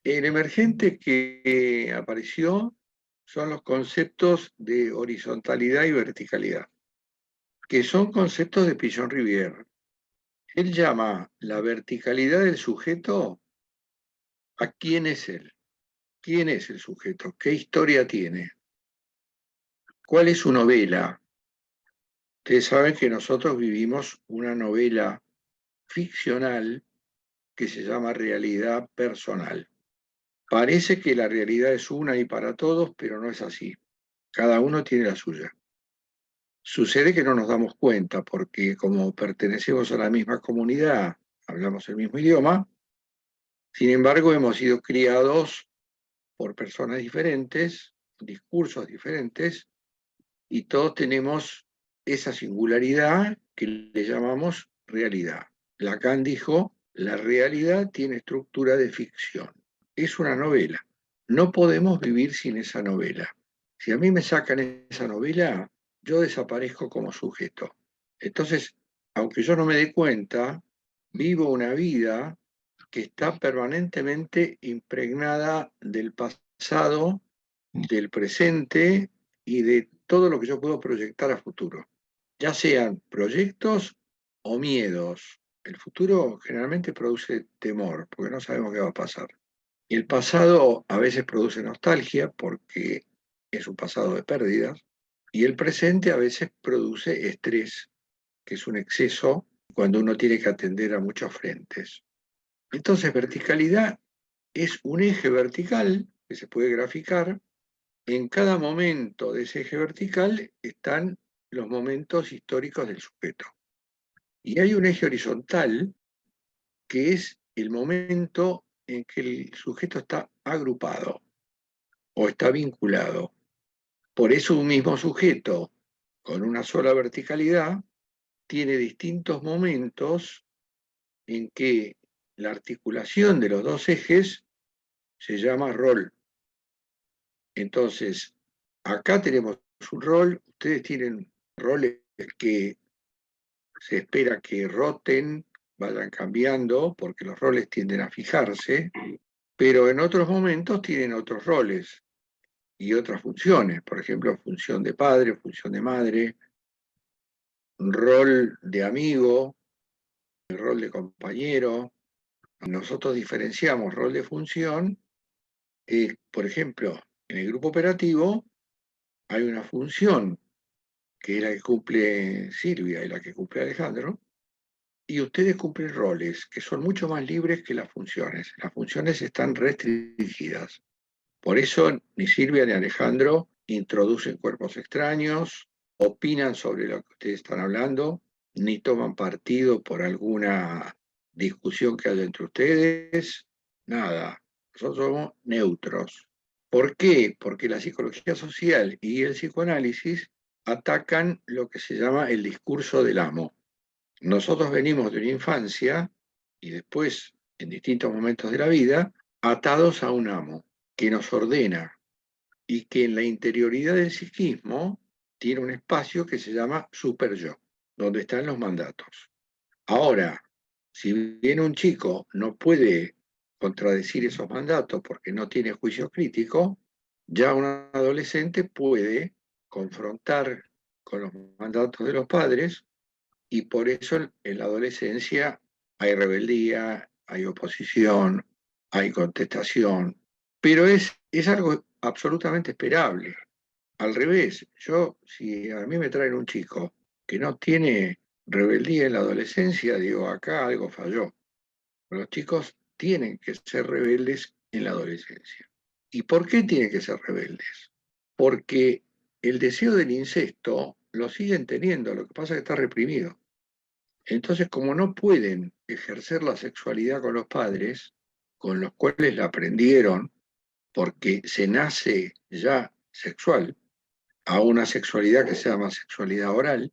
El emergente que apareció son los conceptos de horizontalidad y verticalidad, que son conceptos de Pichon-Rivière. Él llama la verticalidad del sujeto a quién es él, quién es el sujeto, qué historia tiene, cuál es su novela. Ustedes saben que nosotros vivimos una novela ficcional que se llama realidad personal. Parece que la realidad es una y para todos, pero no es así. Cada uno tiene la suya. Sucede que no nos damos cuenta porque como pertenecemos a la misma comunidad, hablamos el mismo idioma, sin embargo hemos sido criados por personas diferentes, discursos diferentes, y todos tenemos esa singularidad que le llamamos realidad. Lacan dijo, la realidad tiene estructura de ficción. Es una novela. No podemos vivir sin esa novela. Si a mí me sacan esa novela, yo desaparezco como sujeto. Entonces, aunque yo no me dé cuenta, vivo una vida que está permanentemente impregnada del pasado, del presente y de todo lo que yo puedo proyectar a futuro, ya sean proyectos o miedos. El futuro generalmente produce temor, porque no sabemos qué va a pasar. El pasado a veces produce nostalgia porque es un pasado de pérdidas, y el presente a veces produce estrés, que es un exceso cuando uno tiene que atender a muchos frentes. Entonces, verticalidad es un eje vertical que se puede graficar. En cada momento de ese eje vertical están los momentos históricos del sujeto. Y hay un eje horizontal que es el momento en que el sujeto está agrupado o está vinculado. Por eso un mismo sujeto con una sola verticalidad tiene distintos momentos en que la articulación de los dos ejes se llama rol. Entonces, acá tenemos un rol, ustedes tienen roles que se espera que roten, vayan cambiando, porque los roles tienden a fijarse, pero en otros momentos tienen otros roles y otras funciones, por ejemplo, función de padre, función de madre, rol de amigo, rol de compañero. Nosotros diferenciamos rol de función, por ejemplo, en el grupo operativo hay una función que es la que cumple Silvia y la que cumple Alejandro, y ustedes cumplen roles que son mucho más libres que las funciones. Las funciones están restringidas. Por eso ni Silvia ni Alejandro introducen cuerpos extraños, opinan sobre lo que ustedes están hablando, ni toman partido por alguna discusión que haya entre ustedes, nada. Nosotros somos neutros. ¿Por qué? Porque la psicología social y el psicoanálisis atacan lo que se llama el discurso del amo. Nosotros venimos de una infancia y después, en distintos momentos de la vida, atados a un amo que nos ordena y que en la interioridad del psiquismo tiene un espacio que se llama superyo, donde están los mandatos. Ahora, si bien un chico no puede contradecir esos mandatos porque no tiene juicio crítico, ya un adolescente puede confrontar con los mandatos de los padres, y por eso en la adolescencia hay rebeldía, hay oposición, hay contestación, pero es algo absolutamente esperable. Al revés, yo, si a mí me traen un chico que no tiene rebeldía en la adolescencia, digo, acá algo falló. Los chicos tienen que ser rebeldes en la adolescencia. ¿Y por qué tienen que ser rebeldes? Porque el deseo del incesto lo siguen teniendo, lo que pasa es que está reprimido. Entonces, como no pueden ejercer la sexualidad con los padres, con los cuales la aprendieron, porque se nace ya sexual, a una sexualidad que se llama sexualidad oral,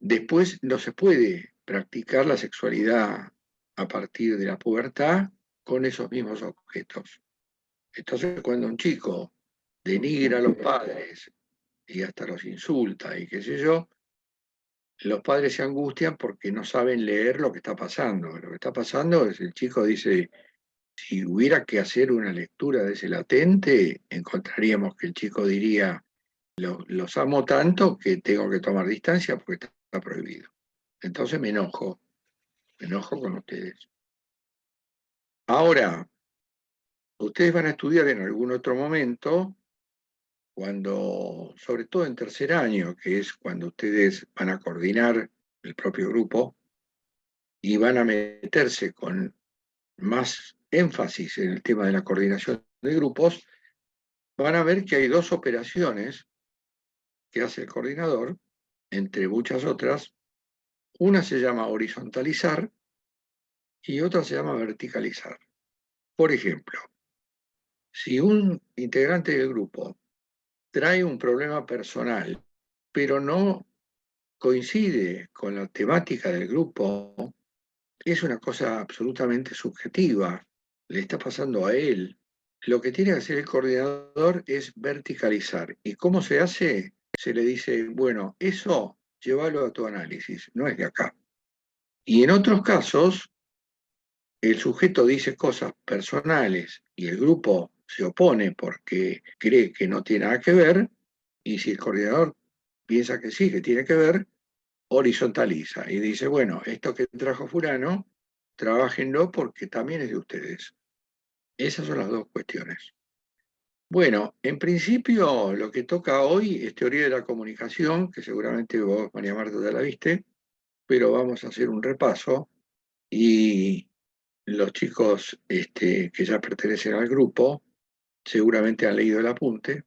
después no se puede practicar la sexualidad a partir de la pubertad con esos mismos objetos. Entonces, cuando un chico denigra a los padres y hasta los insulta y qué sé yo, los padres se angustian porque no saben leer lo que está pasando. Lo que está pasando es el chico dice, si hubiera que hacer una lectura de ese latente, encontraríamos que el chico diría, los amo tanto que tengo que tomar distancia porque está prohibido. Entonces me enojo con ustedes. Ahora, ustedes van a estudiar en algún otro momento, cuando, sobre todo en tercer año, que es cuando ustedes van a coordinar el propio grupo y van a meterse con más énfasis en el tema de la coordinación de grupos, van a ver que hay dos operaciones que hace el coordinador, entre muchas otras. Una se llama horizontalizar y otra se llama verticalizar. Por ejemplo, si un integrante del grupo trae un problema personal, pero no coincide con la temática del grupo, es una cosa absolutamente subjetiva, le está pasando a él. Lo que tiene que hacer el coordinador es verticalizar. ¿Y cómo se hace? Se le dice, bueno, eso llévalo a tu análisis, no es de acá. Y en otros casos, el sujeto dice cosas personales y el grupo se opone porque cree que no tiene nada que ver, y si el coordinador piensa que sí, que tiene que ver, horizontaliza y dice, bueno, esto que trajo fulano, trabájenlo porque también es de ustedes. Esas son las dos cuestiones. Bueno, en principio lo que toca hoy es teoría de la comunicación, que seguramente vos, María Marta, ya la viste, pero vamos a hacer un repaso y los chicos que ya pertenecen al grupo seguramente han leído el apunte.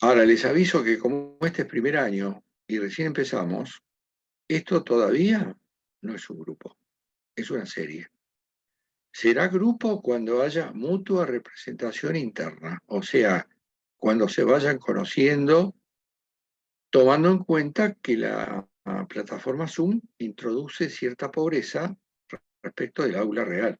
Ahora les aviso que como este es primer año y recién empezamos, esto todavía no es un grupo, es una serie. Será grupo cuando haya mutua representación interna, o sea, cuando se vayan conociendo, tomando en cuenta que la plataforma Zoom introduce cierta pobreza respecto del aula real.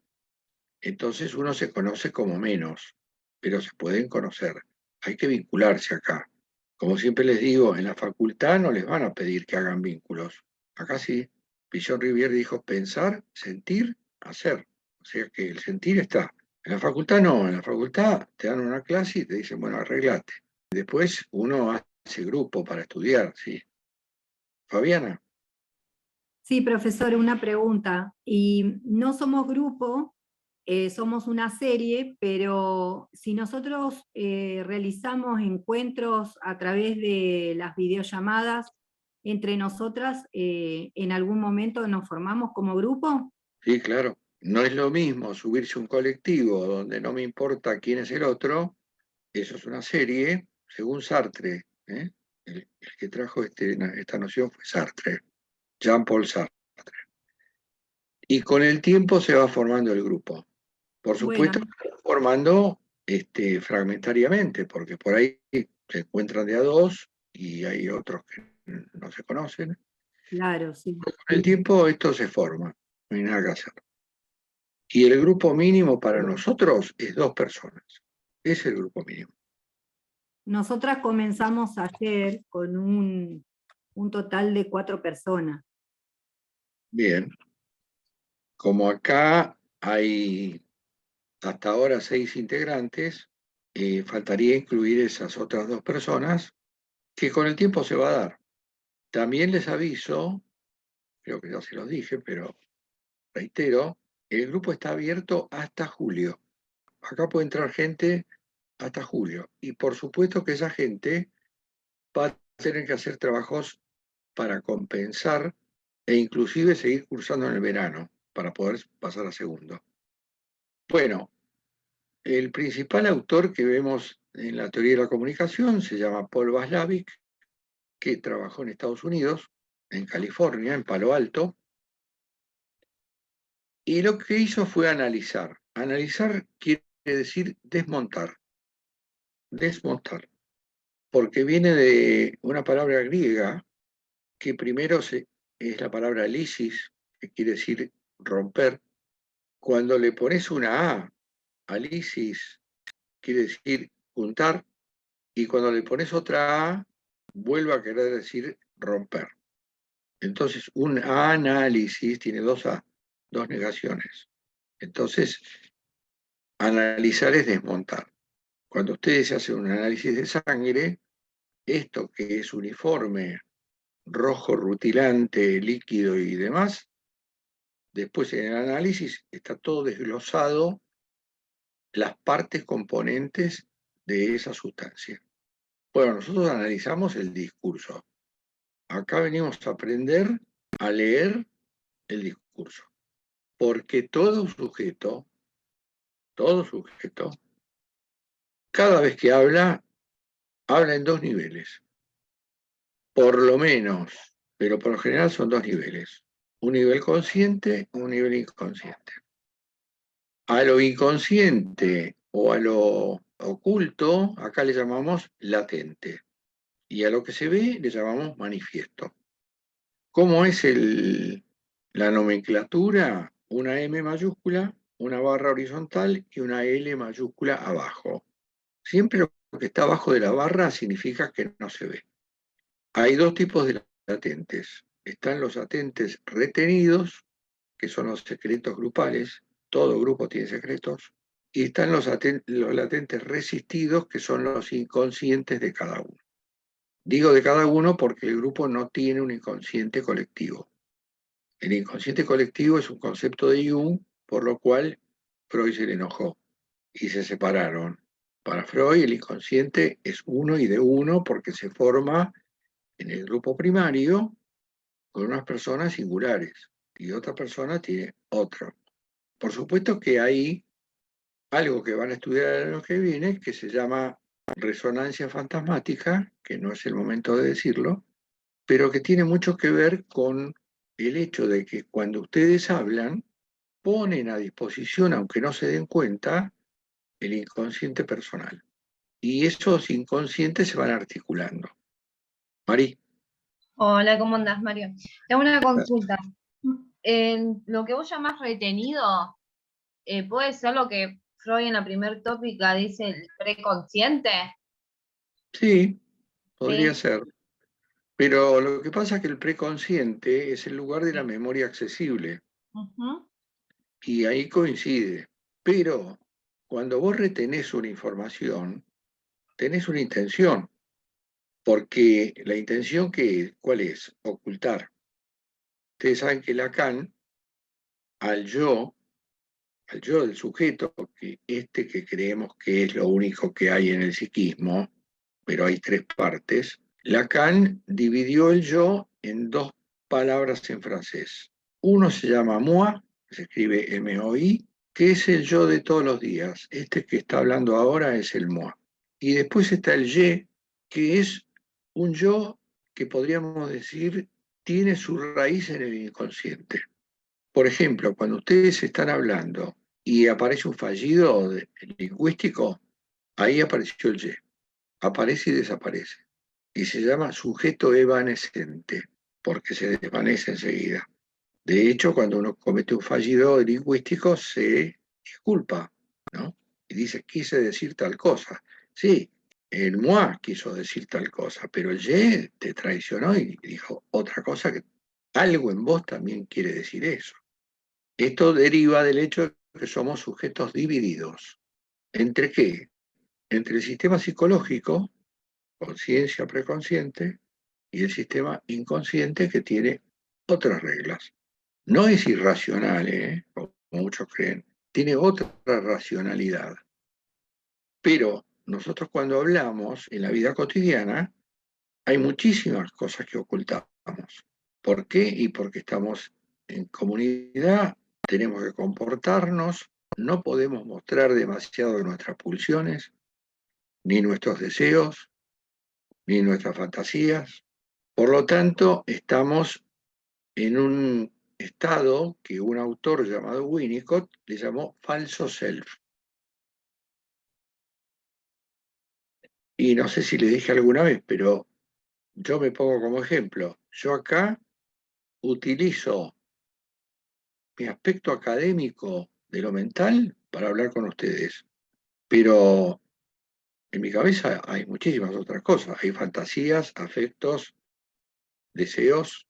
Entonces uno se conoce como menos, pero se pueden conocer. Hay que vincularse acá. Como siempre les digo, en la facultad no les van a pedir que hagan vínculos. Acá sí. Pichon Rivière dijo pensar, sentir, hacer. O sea que el sentir está. En la facultad no, en la facultad te dan una clase y te dicen, bueno, arreglate. Después uno hace grupo para estudiar, ¿sí? Fabiana. Sí, profesor, una pregunta. Y no somos grupo, somos una serie, pero si nosotros realizamos encuentros a través de las videollamadas entre nosotras, ¿en algún momento nos formamos como grupo? Sí, claro. No es lo mismo subirse a un colectivo donde no me importa quién es el otro. Eso es una serie, según Sartre. ¿Eh? El que trajo esta noción fue Sartre, Jean-Paul Sartre. Y con el tiempo se va formando el grupo. Por Bueno, supuesto, se va formando fragmentariamente, porque por ahí se encuentran de a dos y hay otros que no se conocen. claro, sí. Con el tiempo esto se forma, no hay nada que hacer. Y el grupo mínimo para nosotros es 2 personas. Es el grupo mínimo. Nosotras comenzamos ayer con un total de 4 personas. Bien. Como acá hay hasta ahora 6 integrantes, faltaría incluir esas otras 2 personas que con el tiempo se va a dar. También les aviso, creo que ya se los dije, pero reitero, el grupo está abierto hasta julio. Acá puede entrar gente hasta julio. Y por supuesto que esa gente va a tener que hacer trabajos para compensar e inclusive seguir cursando en el verano para poder pasar a segundo. Bueno, el principal autor que vemos en la teoría de la comunicación se llama Paul Watzlawick, que trabajó en Estados Unidos, en California, en Palo Alto, Y lo que hizo fue analizar. Analizar quiere decir desmontar. Desmontar. Porque viene de una palabra griega que primero es la palabra lisis, que quiere decir romper. Cuando le pones una a lisis, quiere decir juntar, y cuando le pones otra A, vuelve a querer decir romper. Entonces, un análisis tiene dos A, dos negaciones. Entonces, analizar es desmontar. Cuando ustedes hacen un análisis de sangre, esto que es uniforme, rojo, rutilante, líquido y demás, después en el análisis está todo desglosado, las partes componentes de esa sustancia. Bueno, nosotros analizamos el discurso. Acá venimos a aprender a leer el discurso, porque todo sujeto, cada vez que habla, habla en dos niveles, por lo menos, pero por lo general son dos niveles, un nivel consciente, un nivel inconsciente. A lo inconsciente o a lo oculto, acá le llamamos latente, y a lo que se ve le llamamos manifiesto. ¿Cómo es la nomenclatura? Una M mayúscula, una barra horizontal y una L mayúscula abajo. Siempre lo que está abajo de la barra significa que no se ve. Hay dos tipos de latentes. Están los latentes retenidos, que son los secretos grupales, todo grupo tiene secretos, y están los latentes resistidos, que son los inconscientes de cada uno. Digo de cada uno porque el grupo no tiene un inconsciente colectivo. El inconsciente colectivo es un concepto de Jung, por lo cual Freud se le enojó y se separaron. Para Freud el inconsciente es uno y de uno porque se forma en el grupo primario con unas personas singulares y otra persona tiene otro. Por supuesto que hay algo que van a estudiar el año que viene que se llama resonancia fantasmática, que no es el momento de decirlo, pero que tiene mucho que ver con el hecho de que cuando ustedes hablan, ponen a disposición, aunque no se den cuenta, el inconsciente personal. Y esos inconscientes se van articulando. Mari. Hola, ¿cómo andás, Mario? Tengo una consulta. En lo que vos llamás retenido, ¿puede ser lo que Freud en la primer tópica dice el preconsciente? Sí, podría Sí. ser. Pero lo que pasa es que el preconsciente es el lugar de la memoria accesible Ujú. y ahí coincide. Pero cuando vos retenés una información, tenés una intención, porque la intención ¿cuál es? Ocultar. Ustedes saben que Lacan, al yo del sujeto, que creemos que es lo único que hay en el psiquismo, pero hay tres partes, Lacan dividió el yo en dos palabras en francés. Uno se llama moi, que se escribe M-O-I, que es el yo de todos los días. Este que está hablando ahora es el moi. Y después está el je, que es un yo que podríamos decir tiene su raíz en el inconsciente. Por ejemplo, cuando ustedes están hablando y aparece un fallido lingüístico, ahí apareció el ye. Aparece y desaparece. Y se llama sujeto evanescente, porque se desvanece enseguida. De hecho, cuando uno comete un fallido lingüístico, se disculpa, ¿no? Y dice, quise decir tal cosa. Sí, el moi quiso decir tal cosa, pero el ye te traicionó y dijo otra cosa que algo en vos también quiere decir eso. Esto deriva del hecho de que somos sujetos divididos. ¿Entre qué? Entre el sistema psicológico, conciencia preconsciente, y el sistema inconsciente que tiene otras reglas. No es irracional, como muchos creen, tiene otra racionalidad. Pero nosotros cuando hablamos en la vida cotidiana, hay muchísimas cosas que ocultamos. ¿Por qué? Y porque estamos en comunidad, tenemos que comportarnos, no podemos mostrar demasiado de nuestras pulsiones, ni nuestros deseos, ni nuestras fantasías. Por lo tanto, estamos en un estado que un autor llamado Winnicott le llamó falso self. Y no sé si le dije alguna vez, pero yo me pongo como ejemplo. Yo acá utilizo mi aspecto académico de lo mental para hablar con ustedes, pero en mi cabeza hay muchísimas otras cosas. Hay fantasías, afectos, deseos,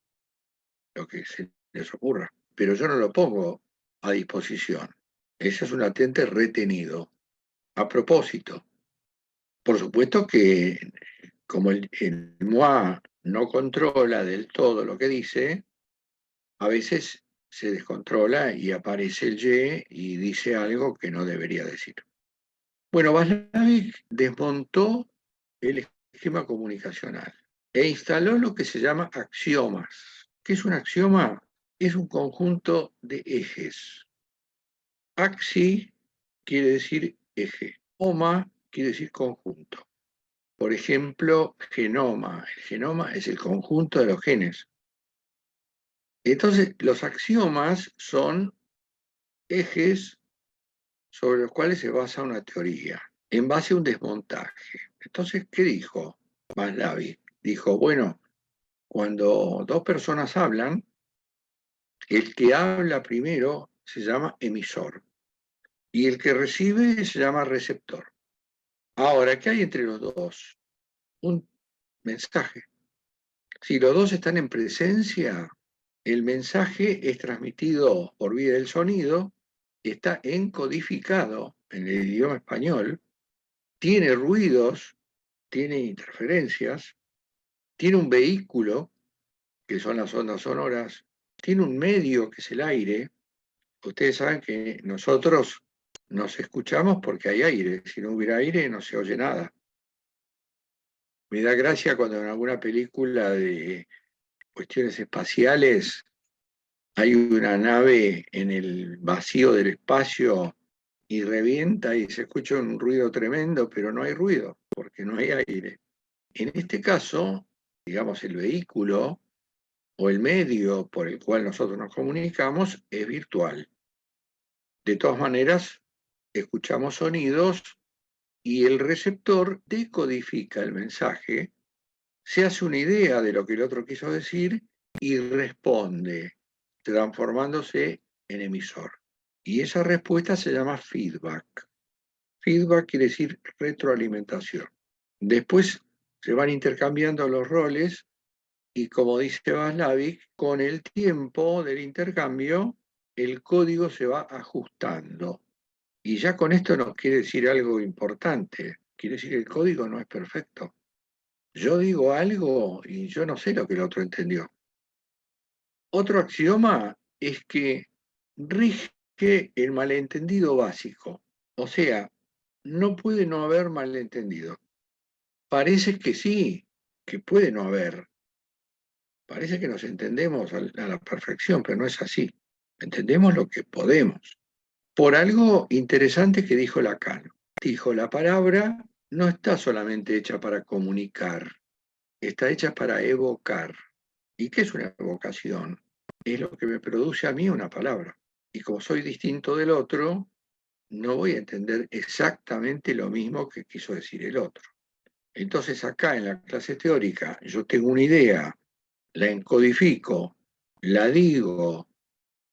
lo que se les ocurra, pero yo no lo pongo a disposición. Ese es un latente retenido. A propósito, por supuesto que como el moi no controla del todo lo que dice, a veces se descontrola y aparece el y dice algo que no debería decir. Bueno, Václavic desmontó el esquema comunicacional e instaló lo que se llama axiomas. ¿Qué es un axioma? Es un conjunto de ejes. Axi quiere decir eje, oma quiere decir conjunto. Por ejemplo, genoma. El genoma es el conjunto de los genes. Entonces, los axiomas son ejes sobre los cuales se basa una teoría, en base a un desmontaje. Entonces, ¿qué dijo Václavic? Dijo, bueno, cuando dos personas hablan, el que habla primero se llama emisor y el que recibe se llama receptor. Ahora, ¿qué hay entre los dos? Un mensaje. Si los dos están en presencia, el mensaje es transmitido por vía del sonido, está encodificado en el idioma español, tiene ruidos, tiene interferencias, tiene un vehículo, que son las ondas sonoras, tiene un medio, que es el aire. Ustedes saben que nosotros nos escuchamos porque hay aire, si no hubiera aire no se oye nada. Me da gracia cuando en alguna película de cuestiones espaciales hay una nave en el vacío del espacio y revienta y se escucha un ruido tremendo, pero no hay ruido porque no hay aire. En este caso, digamos, el vehículo o el medio por el cual nosotros nos comunicamos es virtual. De todas maneras, escuchamos sonidos y el receptor decodifica el mensaje, se hace una idea de lo que el otro quiso decir y responde, transformándose en emisor. Y esa respuesta se llama feedback. Feedback quiere decir retroalimentación. Después se van intercambiando los roles y, como dice Václavic, con el tiempo del intercambio el código se va ajustando. Y ya con esto nos quiere decir algo importante. Quiere decir que el código no es perfecto. Yo digo algo y yo no sé lo que el otro entendió. Otro axioma es que rige el malentendido básico. O sea, no puede no haber malentendido. Parece que sí, que puede no haber. Parece que nos entendemos a la perfección, pero no es así. Entendemos lo que podemos. Por algo interesante que dijo Lacan. Dijo, la palabra no está solamente hecha para comunicar, está hecha para evocar. ¿Y qué es una evocación? Es lo que me produce a mí una palabra. Y como soy distinto del otro, no voy a entender exactamente lo mismo que quiso decir el otro. Entonces acá en la clase teórica yo tengo una idea, la encodifico, la digo,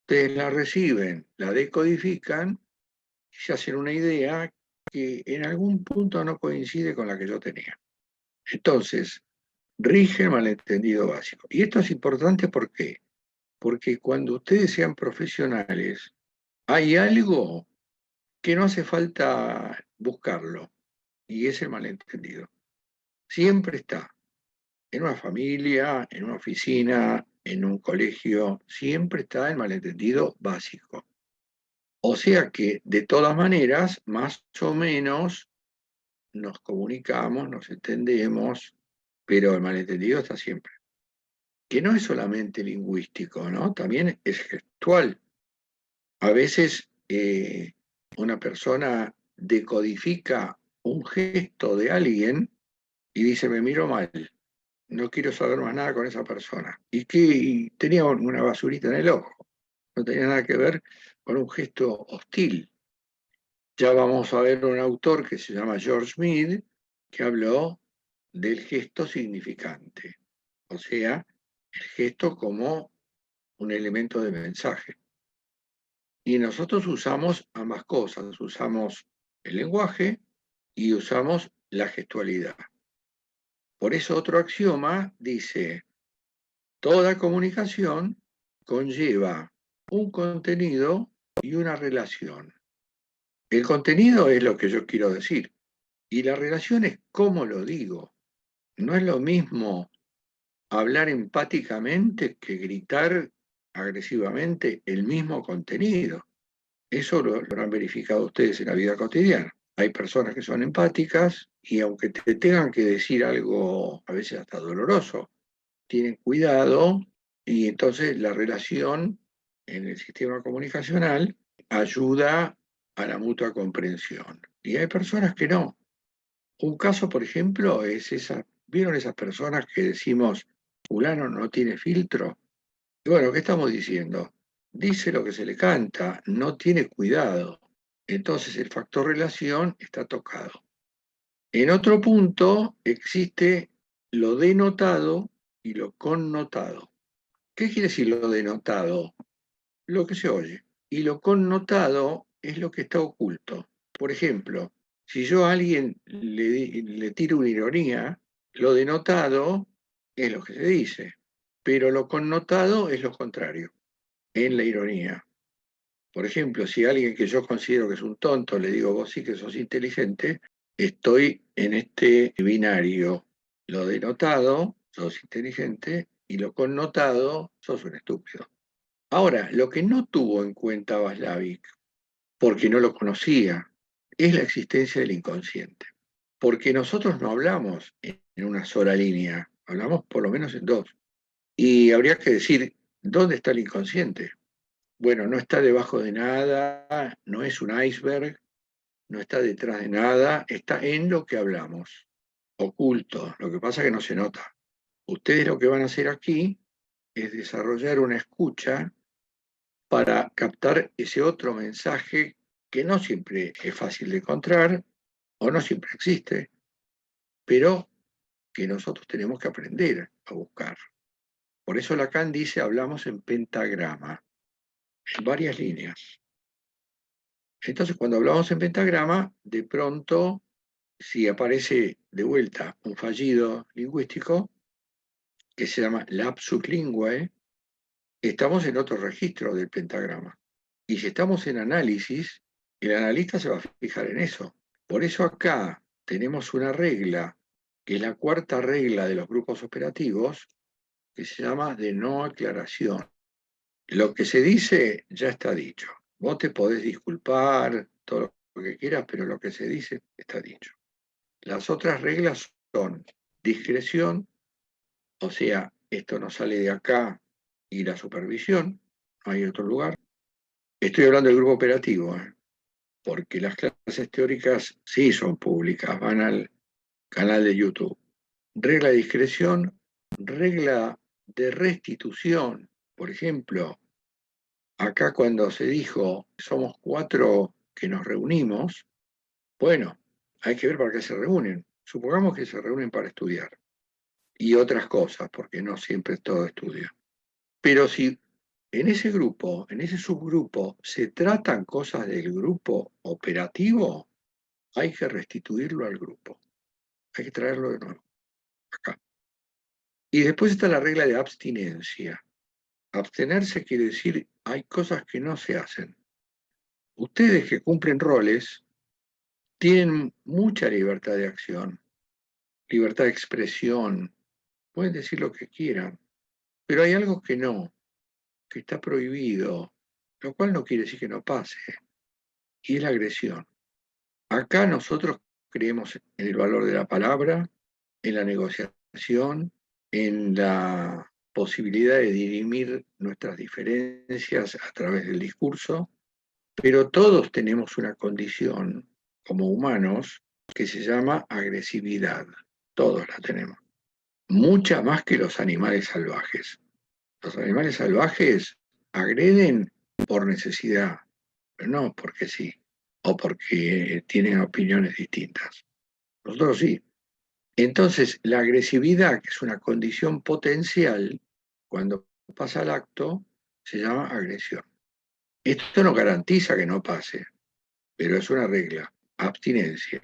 ustedes la reciben, la decodifican y se hacen una idea que en algún punto no coincide con la que yo tenía. Entonces, rige el malentendido básico. Y esto es importante ¿por qué? Porque cuando ustedes sean profesionales, hay algo que no hace falta buscarlo, y es el malentendido. Siempre está, en una familia, en una oficina, en un colegio, siempre está el malentendido básico. O sea que, de todas maneras, más o menos nos comunicamos, nos entendemos, pero el malentendido está siempre. Que no es solamente lingüístico, ¿no? También es gestual. A veces una persona decodifica un gesto de alguien y dice, me miro mal, no quiero saber más nada con esa persona. Y tenía una basurita en el ojo. no tenía nada que ver con un gesto hostil. Ya vamos a ver un autor que se llama George Mead, que habló del gesto significante, o sea, el gesto como un elemento de mensaje. Y nosotros usamos ambas cosas, usamos el lenguaje y usamos la gestualidad. Por eso otro axioma dice, toda comunicación conlleva un contenido y una relación. El contenido es lo que yo quiero decir y la relación es cómo lo digo. No es lo mismo hablar empáticamente que gritar agresivamente el mismo contenido. Eso lo han verificado ustedes en la vida cotidiana. Hay personas que son empáticas y aunque te tengan que decir algo a veces hasta doloroso, tienen cuidado y entonces la relación en el sistema comunicacional ayuda a la mutua comprensión. Y hay personas que no. Un caso, por ejemplo, es ¿vieron esas personas que decimos, fulano no tiene filtro? Y bueno, ¿qué estamos diciendo? Dice lo que se le canta, no tiene cuidado. Entonces el factor relación está tocado. En otro punto existe lo denotado y lo connotado. ¿Qué quiere decir lo denotado? Lo que se oye. Y lo connotado es lo que está oculto. Por ejemplo, si yo a alguien le tiro una ironía, lo denotado es lo que se dice, pero lo connotado es lo contrario, en la ironía. Por ejemplo, si a alguien que yo considero que es un tonto le digo, vos sí que sos inteligente, estoy en este binario. Lo denotado, sos inteligente, y lo connotado, sos un estúpido. Ahora, lo que no tuvo en cuenta Václavic, porque no lo conocía, es la existencia del inconsciente. Porque nosotros no hablamos en una sola línea, hablamos por lo menos en dos. Y habría que decir, ¿dónde está el inconsciente? Bueno, no está debajo de nada, no es un iceberg, no está detrás de nada, está en lo que hablamos, oculto. Lo que pasa es que no se nota. Ustedes lo que van a hacer aquí es desarrollar una escucha para captar ese otro mensaje que no siempre es fácil de encontrar o no siempre existe, pero que nosotros tenemos que aprender a buscar. Por eso Lacan dice, hablamos en pentagrama, en varias líneas. Entonces, cuando hablamos en pentagrama, de pronto, si aparece de vuelta un fallido lingüístico, que se llama lapsus linguae, estamos en otro registro del pentagrama. Y si estamos en análisis, el analista se va a fijar en eso. Por eso acá tenemos una regla, que es la cuarta regla de los grupos operativos, que se llama de no aclaración. Lo que se dice ya está dicho. Vos te podés disculpar, todo lo que quieras, pero lo que se dice está dicho. Las otras reglas son discreción, o sea, esto no sale de acá, y la supervisión, no hay otro lugar. Estoy hablando del grupo operativo, porque las clases teóricas sí son públicas, van al canal de YouTube. Regla de discreción, regla de restitución. Por ejemplo, acá cuando se dijo somos 4 que nos reunimos, bueno, hay que ver para qué se reúnen. Supongamos que se reúnen para estudiar y otras cosas, porque no siempre todo estudio. Pero si en ese grupo, en ese subgrupo, se tratan cosas del grupo operativo, hay que restituirlo al grupo. Hay que traerlo de nuevo, acá. Y después está la regla de abstinencia. Abstenerse quiere decir, hay cosas que no se hacen. Ustedes que cumplen roles tienen mucha libertad de acción, libertad de expresión, pueden decir lo que quieran, pero hay algo que no, que está prohibido, lo cual no quiere decir que no pase, y es la agresión. Acá nosotros creemos en el valor de la palabra, en la negociación, en la posibilidad de dirimir nuestras diferencias a través del discurso, pero todos tenemos una condición como humanos que se llama agresividad. Todos la tenemos. Mucha más que los animales salvajes. Los animales salvajes agreden por necesidad, pero no porque sí, o porque tienen opiniones distintas. Nosotros sí. Entonces, la agresividad, que es una condición potencial, cuando pasa al acto, se llama agresión. Esto no garantiza que no pase, pero es una regla, abstinencia.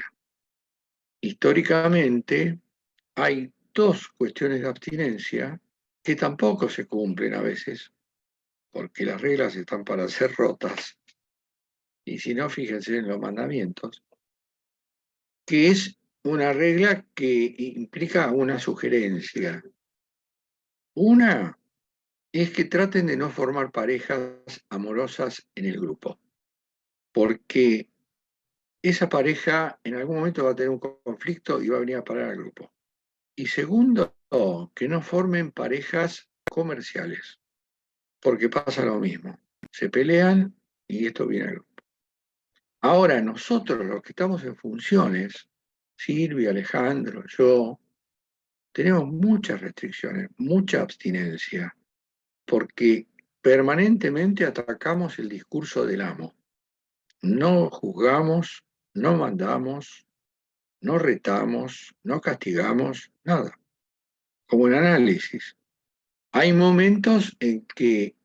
Históricamente, hay dos cuestiones de abstinencia que tampoco se cumplen a veces, porque las reglas están para ser rotas, y si no, fíjense en los mandamientos, que es una regla que implica una sugerencia. Una es que traten de no formar parejas amorosas en el grupo, porque esa pareja en algún momento va a tener un conflicto y va a venir a parar al grupo. Y segundo, que no formen parejas comerciales, porque pasa lo mismo. Se pelean y esto viene al grupo. Ahora, nosotros los que estamos en funciones, Silvia, Alejandro, yo, tenemos muchas restricciones, mucha abstinencia, porque permanentemente atacamos el discurso del amo. No juzgamos, no mandamos, no retamos, no castigamos, nada. Como en análisis. Hay momentos en que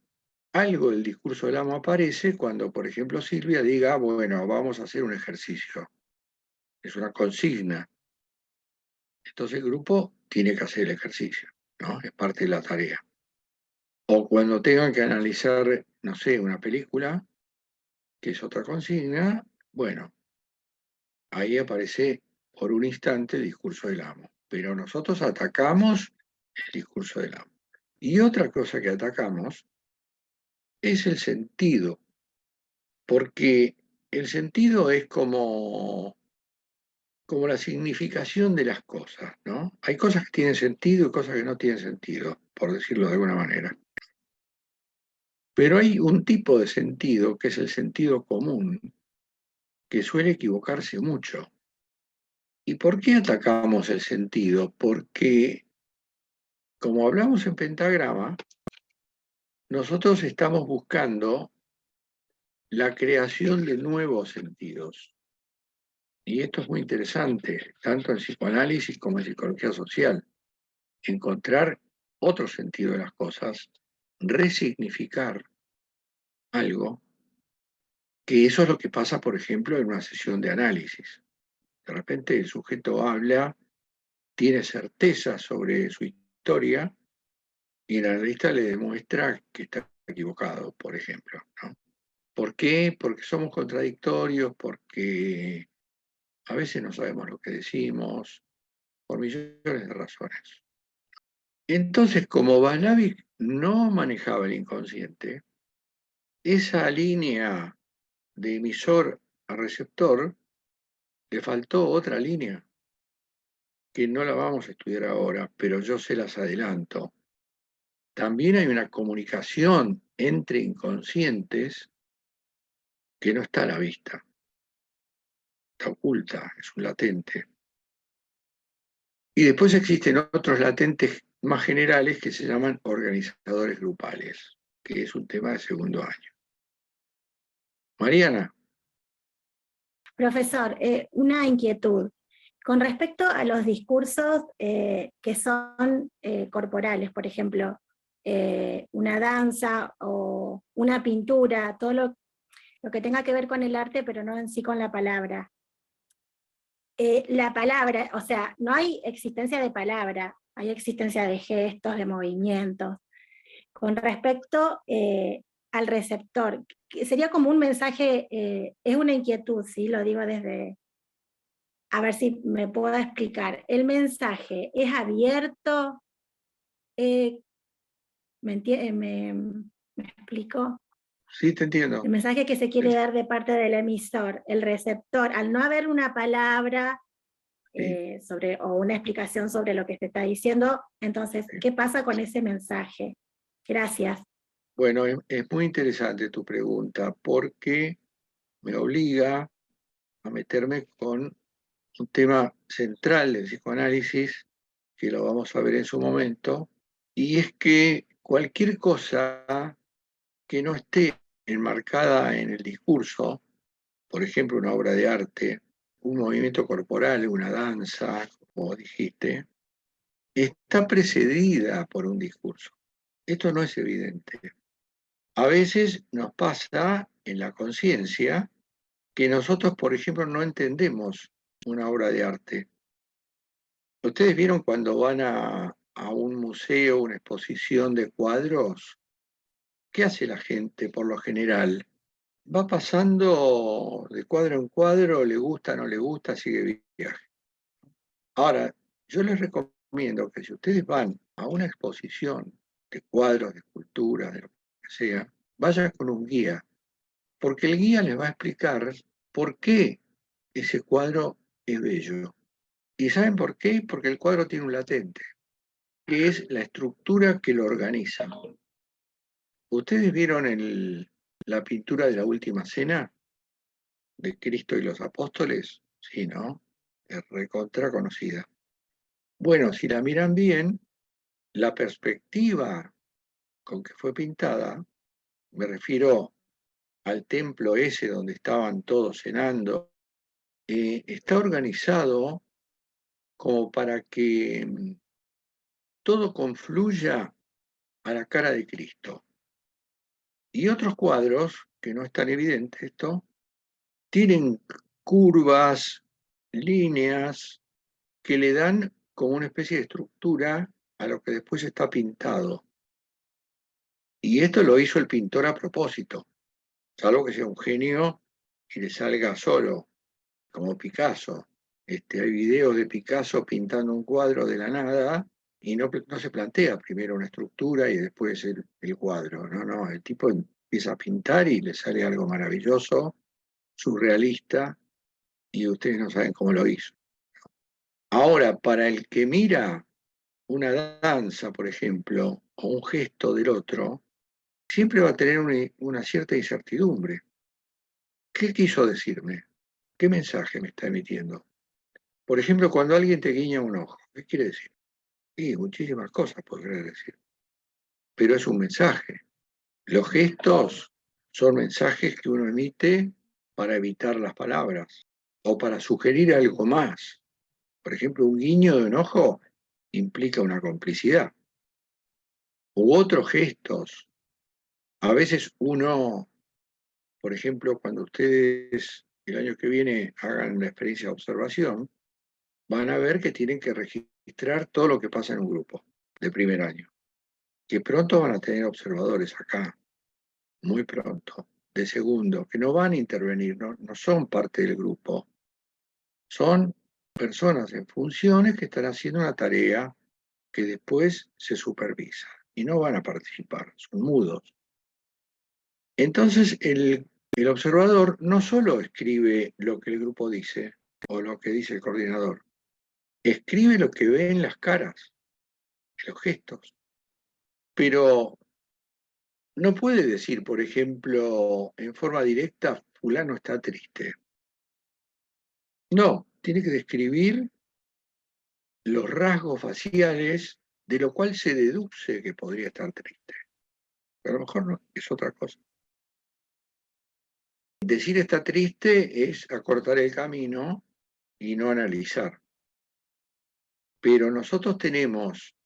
algo del discurso del amo aparece cuando, por ejemplo, Silvia diga, bueno, vamos a hacer un ejercicio. Es una consigna. Entonces el grupo tiene que hacer el ejercicio, ¿no? Es parte de la tarea. O cuando tengan que analizar, no sé, una película, que es otra consigna, bueno, ahí aparece por un instante el discurso del amo. Pero nosotros atacamos el discurso del amo. Y otra cosa que atacamos es el sentido, porque el sentido es como la significación de las cosas, ¿no? Hay cosas que tienen sentido y cosas que no tienen sentido, por decirlo de alguna manera. Pero hay un tipo de sentido que es el sentido común, que suele equivocarse mucho. ¿Y por qué atacamos el sentido? Porque, como hablamos en pentagrama, nosotros estamos buscando la creación de nuevos sentidos. Y esto es muy interesante, tanto en psicoanálisis como en psicología social. Encontrar otro sentido de las cosas, resignificar algo, que eso es lo que pasa, por ejemplo, en una sesión de análisis. De repente el sujeto habla, tiene certeza sobre su historia, y el analista le demuestra que está equivocado, por ejemplo, ¿no? ¿Por qué? Porque somos contradictorios, porque a veces no sabemos lo que decimos, por millones de razones. Entonces, como Vanavik no manejaba el inconsciente, esa línea de emisor a receptor, le faltó otra línea, que no la vamos a estudiar ahora, pero yo se las adelanto. También hay una comunicación entre inconscientes que no está a la vista, está oculta, es un latente. Y después existen otros latentes más generales que se llaman organizadores grupales, que es un tema de segundo año. Mariana. Profesor, una inquietud. Con respecto a los discursos que son corporales, por ejemplo, una danza o una pintura, todo lo que tenga que ver con el arte, pero no en sí con la palabra. La palabra, o sea, no hay existencia de palabra, hay existencia de gestos, de movimientos. Con respecto al receptor, que sería como un mensaje, es una inquietud, ¿sí? Lo digo desde, a ver si me puedo explicar. ¿El mensaje es abierto? ¿Me explico? Sí, te entiendo. El mensaje que se quiere dar de parte del emisor, el receptor, al no haber una palabra sobre, o una explicación sobre lo que se está diciendo, entonces, ¿qué pasa con ese mensaje? Gracias. Bueno, es muy interesante tu pregunta porque me obliga a meterme con un tema central del psicoanálisis, que lo vamos a ver en su momento, y es que cualquier cosa que no esté enmarcada en el discurso, por ejemplo, una obra de arte, un movimiento corporal, una danza, como dijiste, está precedida por un discurso. Esto no es evidente. A veces nos pasa en la conciencia que nosotros, por ejemplo, no entendemos una obra de arte. ¿Ustedes vieron cuando van a un museo, una exposición de cuadros? ¿Qué hace la gente por lo general? Va pasando de cuadro en cuadro, le gusta, no le gusta, sigue viaje. Ahora, yo les recomiendo que si ustedes van a una exposición de cuadros, de esculturas, de lo que sea, vayan con un guía, porque el guía les va a explicar por qué ese cuadro es bello. ¿Y saben por qué? Porque el cuadro tiene un latente, que es la estructura que lo organiza. ¿Ustedes vieron la pintura de la Última Cena de Cristo y los Apóstoles? Sí, ¿no? Es recontra conocida. Bueno, si la miran bien, la perspectiva con que fue pintada, me refiero al templo ese donde estaban todos cenando, está organizado como para que todo confluya a la cara de Cristo. Y otros cuadros, que no es tan evidente esto, tienen curvas, líneas, que le dan como una especie de estructura a lo que después está pintado. Y esto lo hizo el pintor a propósito, salvo que sea un genio y le salga solo, como Picasso. Hay videos de Picasso pintando un cuadro de la nada y no se plantea primero una estructura y después el cuadro. No, el tipo empieza a pintar y le sale algo maravilloso, surrealista, y ustedes no saben cómo lo hizo. Ahora, para el que mira una danza, por ejemplo, o un gesto del otro, siempre va a tener una cierta incertidumbre. ¿Qué quiso decirme? ¿Qué mensaje me está emitiendo? Por ejemplo, cuando alguien te guiña un ojo, ¿qué quiere decir? Sí, muchísimas cosas podría decir, pero es un mensaje. Los gestos son mensajes que uno emite para evitar las palabras o para sugerir algo más. Por ejemplo, un guiño de un ojo implica una complicidad. U otros gestos. A veces uno, por ejemplo, cuando ustedes el año que viene hagan la experiencia de observación, van a ver que tienen que registrar todo lo que pasa en un grupo de primer año. Que pronto van a tener observadores acá, muy pronto, de segundo, que no van a intervenir, no son parte del grupo. Son personas en funciones que están haciendo una tarea que después se supervisa y no van a participar, son mudos. Entonces, el observador no solo escribe lo que el grupo dice o lo que dice el coordinador, escribe lo que ve en las caras, en los gestos. Pero no puede decir, por ejemplo, en forma directa, fulano está triste. No, tiene que describir los rasgos faciales, de lo cual se deduce que podría estar triste. Pero a lo mejor no, es otra cosa. Decir está triste es acortar el camino y no analizar. Pero nosotros tenemos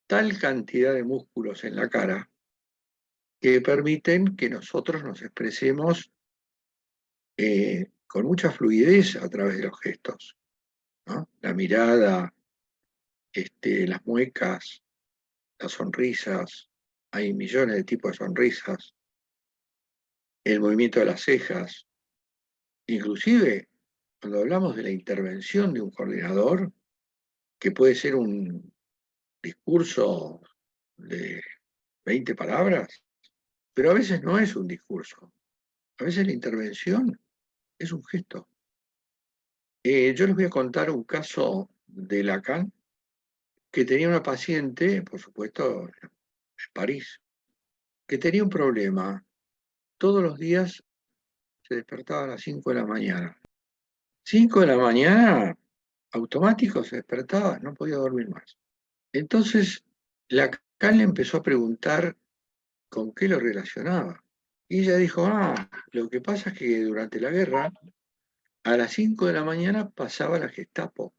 tal cantidad de músculos en la cara que permiten que nosotros nos expresemos con mucha fluidez a través de los gestos, ¿no? La mirada, las muecas, las sonrisas, hay millones de tipos de sonrisas, el movimiento de las cejas, inclusive cuando hablamos de la intervención de un coordinador, que puede ser un discurso de 20 palabras, pero a veces no es un discurso, a veces la intervención es un gesto. Yo les voy a contar un caso de Lacan, que tenía una paciente, por supuesto, en París, que tenía un problema. Todos los días se despertaba a las 5 de la mañana. 5 de la mañana, automático se despertaba, no podía dormir más. Entonces, Lacan le empezó a preguntar con qué lo relacionaba. Y ella dijo, lo que pasa es que durante la guerra, a las 5 de la mañana pasaba la Gestapo.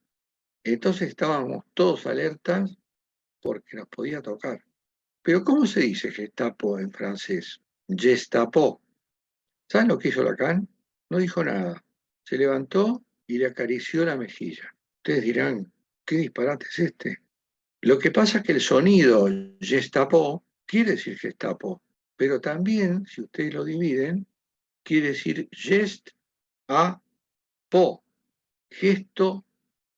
Entonces estábamos todos alertas porque nos podía tocar. Pero ¿cómo se dice Gestapo en francés? Gestapo. ¿Saben lo que hizo Lacan? No dijo nada. Se levantó y le acarició la mejilla. Ustedes dirán, ¿qué disparate es este? Lo que pasa es que el sonido Gestapo quiere decir Gestapo, pero también, si ustedes lo dividen, quiere decir gest a po, gesto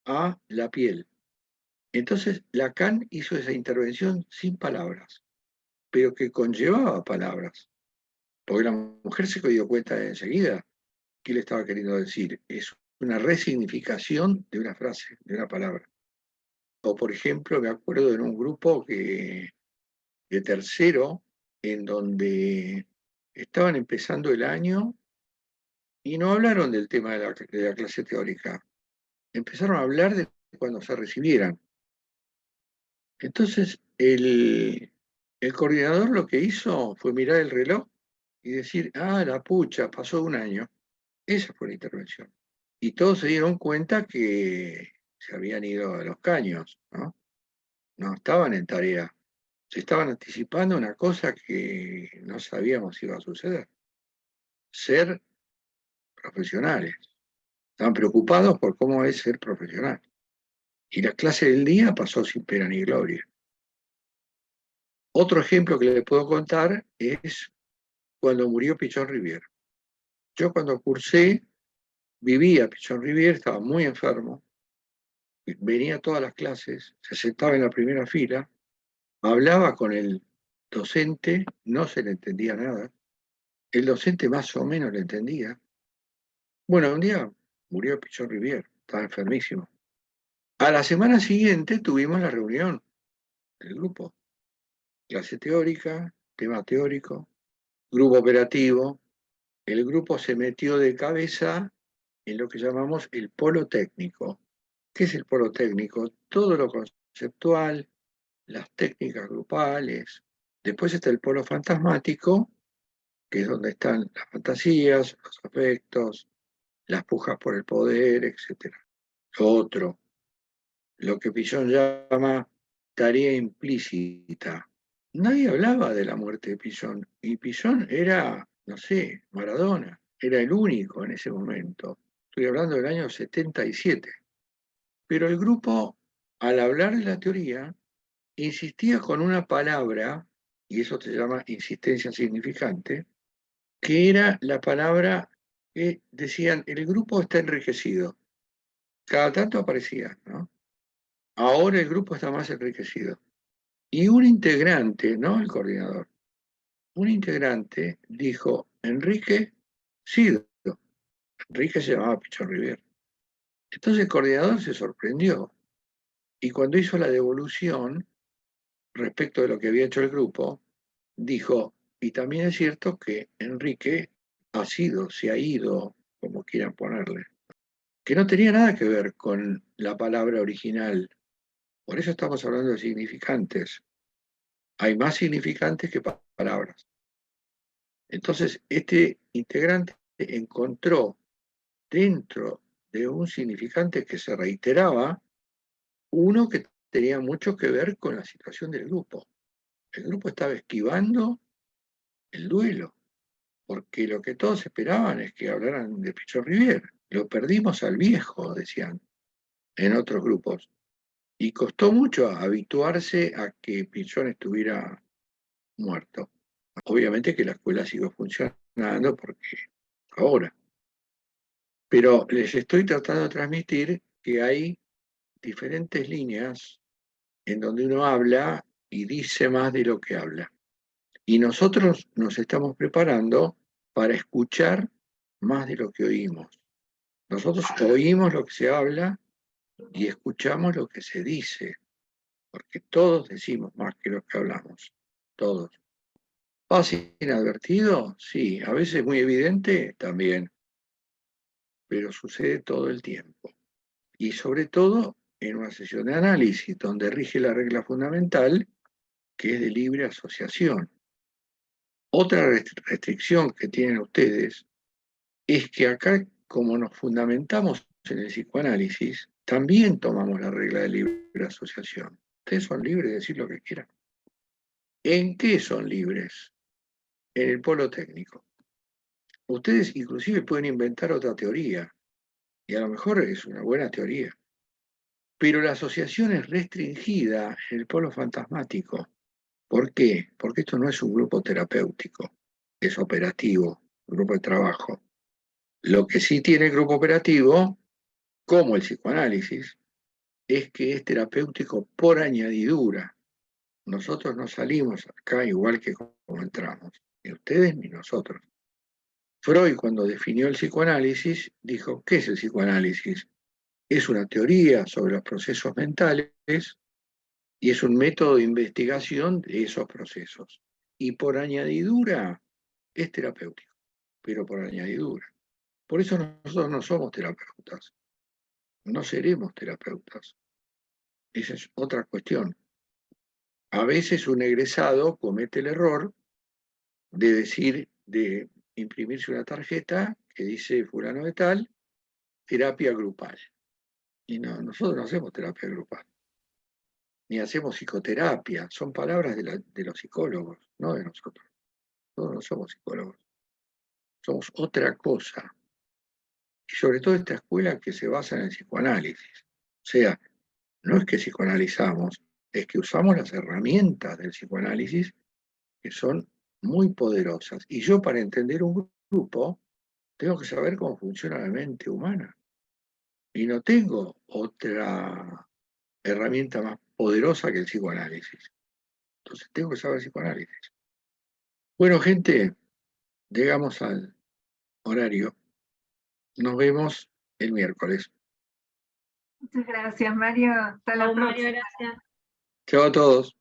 a la piel. Entonces, Lacan hizo esa intervención sin palabras, pero que conllevaba palabras, porque la mujer se dio cuenta enseguida qué le estaba queriendo decir. Es una resignificación de una frase, de una palabra. O, por ejemplo, me acuerdo en un grupo de tercero, en donde estaban empezando el año y no hablaron del tema de la clase teórica. Empezaron a hablar de cuando se recibieran. Entonces, el coordinador lo que hizo fue mirar el reloj y decir, la pucha, pasó un año. Esa fue la intervención. Y todos se dieron cuenta que se habían ido a los caños, ¿no? No estaban en tarea. Se estaban anticipando una cosa que no sabíamos si iba a suceder. Ser profesionales. Estaban preocupados por cómo es ser profesional. Y la clase del día pasó sin pena ni gloria. Otro ejemplo que les puedo contar es cuando murió Pichón Rivière. Yo cuando cursé, vivía Pichón Rivière, estaba muy enfermo, venía a todas las clases, se sentaba en la primera fila, hablaba con el docente, no se le entendía nada, el docente más o menos le entendía. Bueno, un día murió Pichón Rivière, estaba enfermísimo. A la semana siguiente tuvimos la reunión del grupo, clase teórica, tema teórico, grupo operativo. El grupo se metió de cabeza en lo que llamamos el polo técnico. ¿Qué es el polo técnico? Todo lo conceptual, las técnicas grupales. Después está el polo fantasmático, que es donde están las fantasías, los afectos, las pujas por el poder, etc. Otro, lo que Pillon llama tarea implícita. Nadie hablaba de la muerte de Pillon, y Pillon era, no sé, Maradona, era el único en ese momento. Estoy hablando del año 77. Pero el grupo, al hablar de la teoría, insistía con una palabra, y eso se llama insistencia significante, que era la palabra que decían, el grupo está enriquecido. Cada tanto aparecía, ¿no? Ahora el grupo está más enriquecido. Y un integrante, no el coordinador, un integrante dijo, Enrique Sido. Enrique se llamaba Pichón Rivière. Entonces el coordinador se sorprendió. Y cuando hizo la devolución respecto de lo que había hecho el grupo, dijo, y también es cierto que Enrique se ha ido, como quieran ponerle, que no tenía nada que ver con la palabra original. Por eso estamos hablando de significantes. Hay más significantes que palabras. Entonces, este integrante encontró dentro de un significante que se reiteraba, uno que tenía mucho que ver con la situación del grupo. El grupo estaba esquivando el duelo, porque lo que todos esperaban es que hablaran de Pichón Rivière. Lo perdimos al viejo, decían en otros grupos. Y costó mucho habituarse a que Pichón estuviera muerto. Obviamente que la escuela siguió funcionando porque ahora. Pero les estoy tratando de transmitir que hay diferentes líneas en donde uno habla y dice más de lo que habla. Y nosotros nos estamos preparando para escuchar más de lo que oímos. Nosotros oímos lo que se habla y escuchamos lo que se dice, porque todos decimos más que lo que hablamos, todos. ¿Pasa inadvertido? Sí, a veces muy evidente también, pero sucede todo el tiempo. Y sobre todo en una sesión de análisis donde rige la regla fundamental, que es de libre asociación. Otra restricción que tienen ustedes es que acá, como nos fundamentamos en el psicoanálisis, también tomamos la regla de libre asociación. Ustedes son libres de decir lo que quieran. ¿En qué son libres? En el polo técnico. Ustedes inclusive pueden inventar otra teoría, y a lo mejor es una buena teoría, pero la asociación es restringida en el polo fantasmático. ¿Por qué? Porque esto no es un grupo terapéutico, es operativo, un grupo de trabajo. Lo que sí tiene el grupo operativo, como el psicoanálisis, es que es terapéutico por añadidura. Nosotros no salimos acá igual que como entramos, ni ustedes ni nosotros. Freud, cuando definió el psicoanálisis, dijo, ¿qué es el psicoanálisis? Es una teoría sobre los procesos mentales y es un método de investigación de esos procesos. Y por añadidura es terapéutico, pero por añadidura. Por eso nosotros no somos terapeutas, no seremos terapeutas. Esa es otra cuestión. A veces un egresado comete el error de decir, de imprimirse una tarjeta que dice fulano de tal, terapia grupal. Y no, nosotros no hacemos terapia grupal, ni hacemos psicoterapia, son palabras de los psicólogos, no de nosotros. Nosotros no somos psicólogos, somos otra cosa. Y sobre todo esta escuela que se basa en el psicoanálisis. O sea, no es que psicoanalizamos, es que usamos las herramientas del psicoanálisis que son muy poderosas. Y yo para entender un grupo tengo que saber cómo funciona la mente humana. Y no tengo otra herramienta más poderosa que el psicoanálisis. Entonces tengo que saber psicoanálisis. Bueno, gente, llegamos al horario. Nos vemos el miércoles. Muchas gracias, Mario. Hasta la próxima. Mario, gracias. Chao a todos.